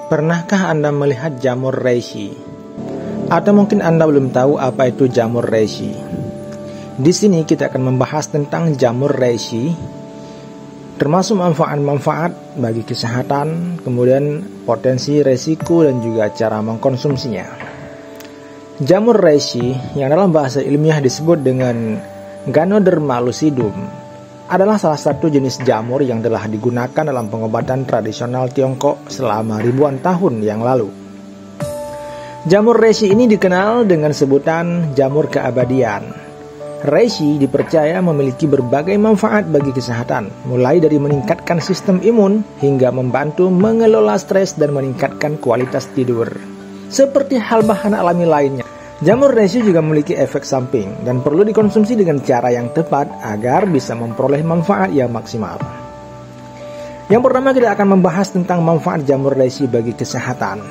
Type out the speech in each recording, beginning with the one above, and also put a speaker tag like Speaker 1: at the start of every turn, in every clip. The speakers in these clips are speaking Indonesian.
Speaker 1: Pernahkah Anda melihat jamur reishi? Atau mungkin Anda belum tahu apa itu jamur reishi? Di sini kita akan membahas tentang jamur reishi, termasuk manfaat-manfaat bagi kesehatan, kemudian potensi resiko dan juga cara mengkonsumsinya. Jamur reishi yang dalam bahasa ilmiah disebut dengan Ganoderma lucidum adalah salah satu jenis jamur yang telah digunakan dalam pengobatan tradisional Tiongkok selama ribuan tahun yang lalu. Jamur reishi ini dikenal dengan sebutan jamur keabadian. Reishi dipercaya memiliki berbagai manfaat bagi kesehatan, mulai dari meningkatkan sistem imun hingga membantu mengelola stres dan meningkatkan kualitas tidur. Seperti hal bahan alami lainnya, jamur reishi juga memiliki efek samping dan perlu dikonsumsi dengan cara yang tepat agar bisa memperoleh manfaat yang maksimal. Yang pertama, kita akan membahas tentang manfaat jamur reishi bagi kesehatan.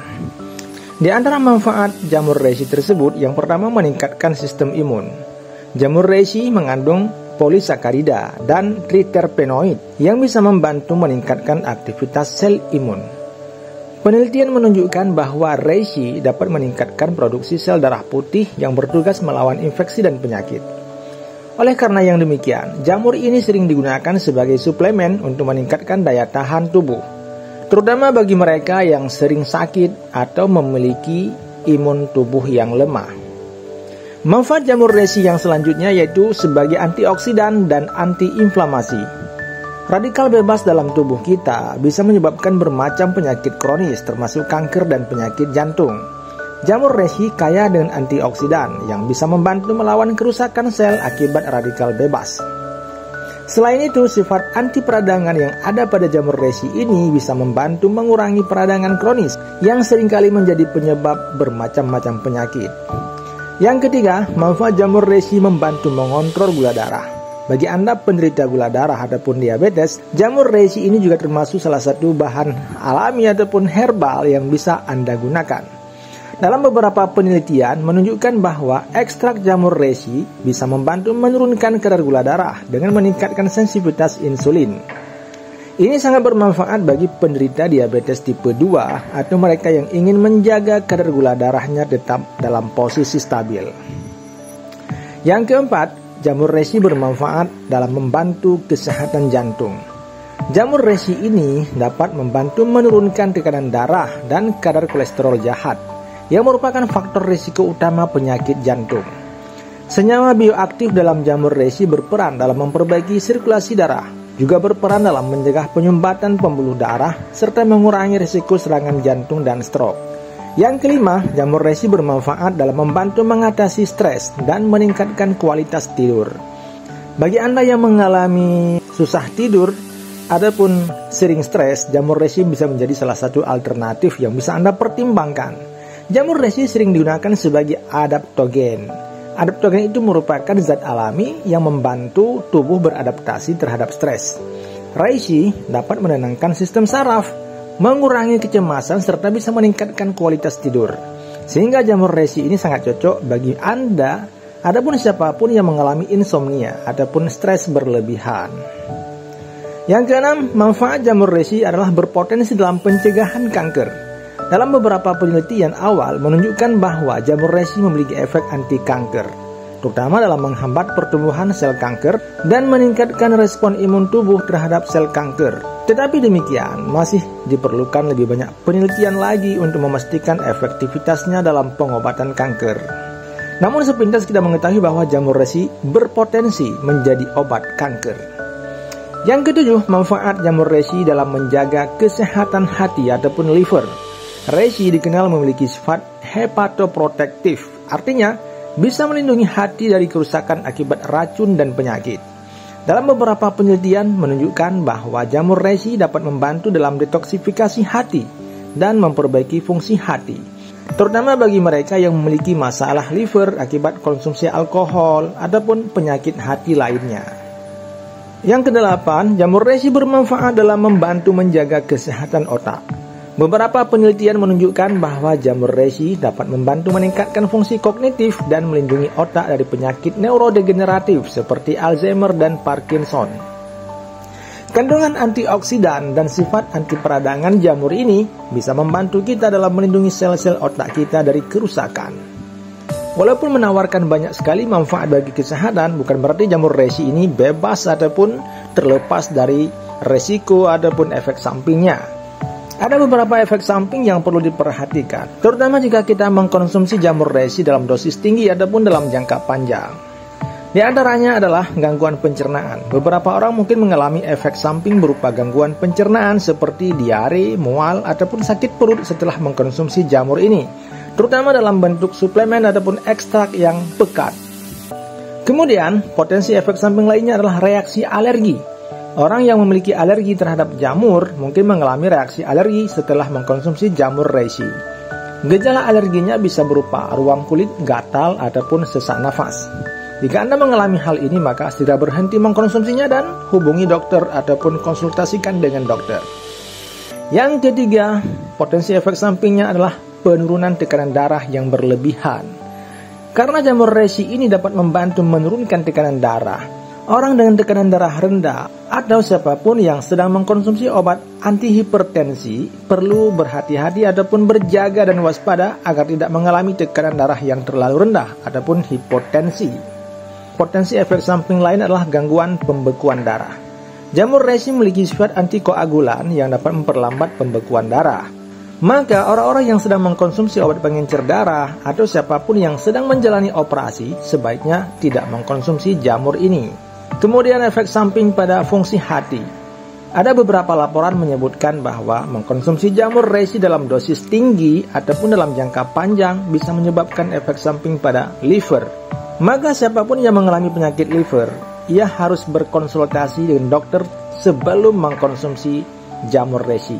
Speaker 1: Di antara manfaat jamur reishi tersebut, yang pertama meningkatkan sistem imun. Jamur reishi mengandung polisakarida dan triterpenoid yang bisa membantu meningkatkan aktivitas sel imun. Penelitian menunjukkan bahwa reishi dapat meningkatkan produksi sel darah putih yang bertugas melawan infeksi dan penyakit. Oleh karena yang demikian, jamur ini sering digunakan sebagai suplemen untuk meningkatkan daya tahan tubuh, terutama bagi mereka yang sering sakit atau memiliki imun tubuh yang lemah. Manfaat jamur reishi yang selanjutnya yaitu sebagai antioksidan dan antiinflamasi. Radikal bebas dalam tubuh kita bisa menyebabkan bermacam penyakit kronis termasuk kanker dan penyakit jantung. Jamur reishi kaya dengan antioksidan yang bisa membantu melawan kerusakan sel akibat radikal bebas. Selain itu, sifat anti peradangan yang ada pada jamur reishi ini bisa membantu mengurangi peradangan kronis yang seringkali menjadi penyebab bermacam-macam penyakit. Yang ketiga, manfaat jamur reishi membantu mengontrol gula darah. Bagi Anda penderita gula darah ataupun diabetes, jamur reishi ini juga termasuk salah satu bahan alami ataupun herbal yang bisa Anda gunakan. Dalam beberapa penelitian menunjukkan bahwa ekstrak jamur reishi bisa membantu menurunkan kadar gula darah dengan meningkatkan sensitivitas insulin. Ini sangat bermanfaat bagi penderita diabetes tipe 2 atau mereka yang ingin menjaga kadar gula darahnya tetap dalam posisi stabil. Yang keempat, jamur reishi bermanfaat dalam membantu kesehatan jantung. Jamur reishi ini dapat membantu menurunkan tekanan darah dan kadar kolesterol jahat, yang merupakan faktor risiko utama penyakit jantung. Senyawa bioaktif dalam jamur reishi berperan dalam memperbaiki sirkulasi darah, juga berperan dalam mencegah penyumbatan pembuluh darah, serta mengurangi risiko serangan jantung dan stroke. Yang kelima, jamur reishi bermanfaat dalam membantu mengatasi stres dan meningkatkan kualitas tidur. Bagi Anda yang mengalami susah tidur ataupun sering stres, jamur reishi bisa menjadi salah satu alternatif yang bisa Anda pertimbangkan. Jamur reishi sering digunakan sebagai adaptogen. Adaptogen itu merupakan zat alami yang membantu tubuh beradaptasi terhadap stres. Reishi dapat menenangkan sistem saraf, mengurangi kecemasan serta bisa meningkatkan kualitas tidur. Sehingga jamur reishi ini sangat cocok bagi Anda ataupun siapapun yang mengalami insomnia ataupun stres berlebihan. Yang keenam, manfaat jamur reishi adalah berpotensi dalam pencegahan kanker. Dalam beberapa penelitian awal menunjukkan bahwa jamur reishi memiliki efek anti kanker, terutama dalam menghambat pertumbuhan sel kanker dan meningkatkan respon imun tubuh terhadap sel kanker. Tetapi demikian, masih diperlukan lebih banyak penelitian lagi untuk memastikan efektivitasnya dalam pengobatan kanker. Namun sepintas kita mengetahui bahwa jamur reishi berpotensi menjadi obat kanker. Yang ketujuh, manfaat jamur reishi dalam menjaga kesehatan hati ataupun liver. Reishi dikenal memiliki sifat hepatoprotektif, artinya bisa melindungi hati dari kerusakan akibat racun dan penyakit. Dalam beberapa penelitian menunjukkan bahwa jamur reishi dapat membantu dalam detoksifikasi hati dan memperbaiki fungsi hati, terutama bagi mereka yang memiliki masalah liver akibat konsumsi alkohol ataupun penyakit hati lainnya. Yang kedelapan, jamur reishi bermanfaat dalam membantu menjaga kesehatan otak. Beberapa penelitian menunjukkan bahwa jamur reishi dapat membantu meningkatkan fungsi kognitif dan melindungi otak dari penyakit neurodegeneratif seperti Alzheimer dan Parkinson. Kandungan antioksidan dan sifat anti peradangan jamur ini bisa membantu kita dalam melindungi sel-sel otak kita dari kerusakan. Walaupun menawarkan banyak sekali manfaat bagi kesehatan, bukan berarti jamur reishi ini bebas ataupun terlepas dari resiko ataupun efek sampingnya. Ada beberapa efek samping yang perlu diperhatikan, terutama jika kita mengkonsumsi jamur reishi dalam dosis tinggi ataupun dalam jangka panjang. Di antaranya adalah gangguan pencernaan. Beberapa orang mungkin mengalami efek samping berupa gangguan pencernaan seperti diare, mual, ataupun sakit perut setelah mengkonsumsi jamur ini, terutama dalam bentuk suplemen ataupun ekstrak yang pekat. Kemudian, potensi efek samping lainnya adalah reaksi alergi. Orang yang memiliki alergi terhadap jamur mungkin mengalami reaksi alergi setelah mengkonsumsi jamur reishi. Gejala alerginya bisa berupa ruam kulit, gatal, ataupun sesak nafas. Jika Anda mengalami hal ini, maka segera berhenti mengkonsumsinya dan hubungi dokter ataupun konsultasikan dengan dokter. Yang ketiga, potensi efek sampingnya adalah penurunan tekanan darah yang berlebihan. Karena jamur reishi ini dapat membantu menurunkan tekanan darah, orang dengan tekanan darah rendah atau siapapun yang sedang mengkonsumsi obat antihipertensi perlu berhati-hati ataupun berjaga dan waspada agar tidak mengalami tekanan darah yang terlalu rendah ataupun hipotensi. Potensi efek samping lain adalah gangguan pembekuan darah. Jamur reishi memiliki sifat antikoagulan yang dapat memperlambat pembekuan darah. Maka orang-orang yang sedang mengkonsumsi obat pengencer darah atau siapapun yang sedang menjalani operasi sebaiknya tidak mengkonsumsi jamur ini. Kemudian efek samping pada fungsi hati. Ada beberapa laporan menyebutkan bahwa mengkonsumsi jamur reishi dalam dosis tinggi ataupun dalam jangka panjang bisa menyebabkan efek samping pada liver. Maka siapapun yang mengalami penyakit liver, ia harus berkonsultasi dengan dokter sebelum mengkonsumsi jamur reishi.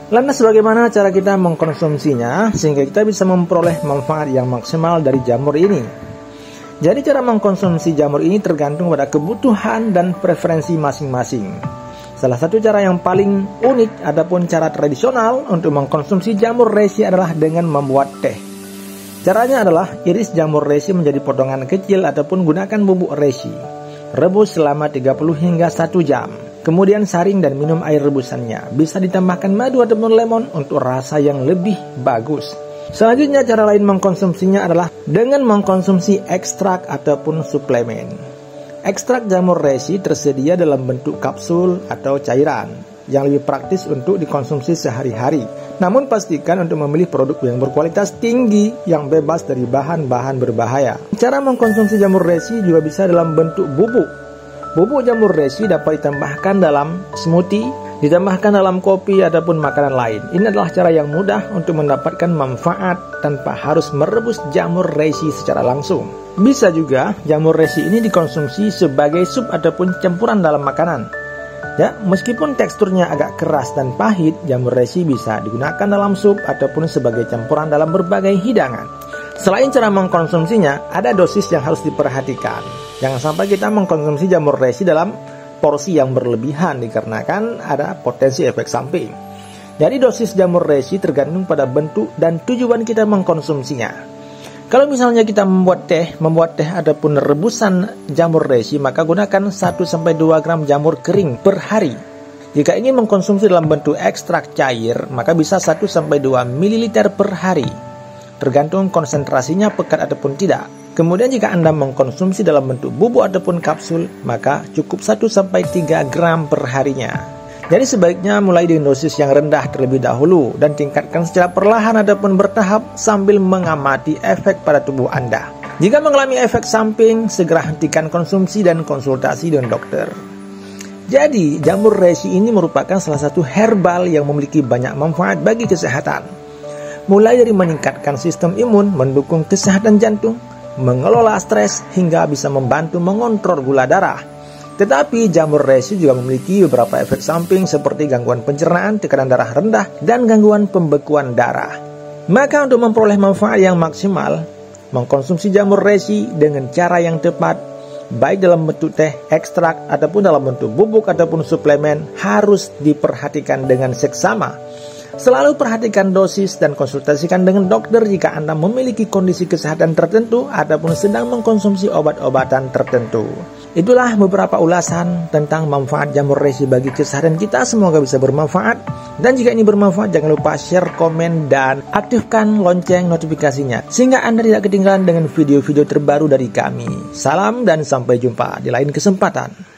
Speaker 1: Lantas bagaimana cara kita mengkonsumsinya sehingga kita bisa memperoleh manfaat yang maksimal dari jamur ini? Jadi cara mengkonsumsi jamur ini tergantung pada kebutuhan dan preferensi masing-masing. Salah satu cara yang paling unik ataupun cara tradisional untuk mengkonsumsi jamur reishi adalah dengan membuat teh. Caranya adalah iris jamur reishi menjadi potongan kecil ataupun gunakan bubuk reishi. Rebus selama 30 hingga 1 jam. Kemudian saring dan minum air rebusannya. Bisa ditambahkan madu ataupun lemon untuk rasa yang lebih bagus. Selanjutnya cara lain mengkonsumsinya adalah dengan mengkonsumsi ekstrak ataupun suplemen. Ekstrak jamur reishi tersedia dalam bentuk kapsul atau cairan yang lebih praktis untuk dikonsumsi sehari-hari. Namun pastikan untuk memilih produk yang berkualitas tinggi yang bebas dari bahan-bahan berbahaya. Cara mengkonsumsi jamur reishi juga bisa dalam bentuk bubuk. Bubuk jamur reishi dapat ditambahkan dalam smoothie, ditambahkan dalam kopi ataupun makanan lain. Ini adalah cara yang mudah untuk mendapatkan manfaat tanpa harus merebus jamur reishi secara langsung. Bisa juga jamur reishi ini dikonsumsi sebagai sup ataupun campuran dalam makanan. Ya, meskipun teksturnya agak keras dan pahit, jamur reishi bisa digunakan dalam sup ataupun sebagai campuran dalam berbagai hidangan. Selain cara mengkonsumsinya, ada dosis yang harus diperhatikan. Jangan sampai kita mengkonsumsi jamur reishi dalam porsi yang berlebihan dikarenakan ada potensi efek samping. Jadi dosis jamur reishi tergantung pada bentuk dan tujuan kita mengkonsumsinya. Kalau misalnya kita membuat teh ataupun rebusan jamur reishi, maka gunakan 1-2 gram jamur kering per hari. Jika ingin mengkonsumsi dalam bentuk ekstrak cair, maka bisa 1-2 ml per hari. Tergantung konsentrasinya pekat ataupun tidak. Kemudian jika Anda mengkonsumsi dalam bentuk bubuk ataupun kapsul, maka cukup 1-3 gram per harinya. Jadi sebaiknya mulai dengan dosis yang rendah terlebih dahulu dan tingkatkan secara perlahan ataupun bertahap sambil mengamati efek pada tubuh Anda. Jika mengalami efek samping, segera hentikan konsumsi dan konsultasi dengan dokter. Jadi, jamur reishi ini merupakan salah satu herbal yang memiliki banyak manfaat bagi kesehatan. Mulai dari meningkatkan sistem imun, mendukung kesehatan jantung, mengelola stres, hingga bisa membantu mengontrol gula darah. Tetapi jamur reishi juga memiliki beberapa efek samping seperti gangguan pencernaan, tekanan darah rendah, dan gangguan pembekuan darah. Maka untuk memperoleh manfaat yang maksimal, mengkonsumsi jamur reishi dengan cara yang tepat, baik dalam bentuk teh, ekstrak, ataupun dalam bentuk bubuk ataupun suplemen, harus diperhatikan dengan seksama. Selalu perhatikan dosis dan konsultasikan dengan dokter jika Anda memiliki kondisi kesehatan tertentu ataupun sedang mengkonsumsi obat-obatan tertentu. Itulah beberapa ulasan tentang manfaat jamur reishi bagi kesehatan kita. Semoga bisa bermanfaat. Dan jika ini bermanfaat, jangan lupa share, komen, dan aktifkan lonceng notifikasinya, sehingga Anda tidak ketinggalan dengan video-video terbaru dari kami. Salam dan sampai jumpa di lain kesempatan.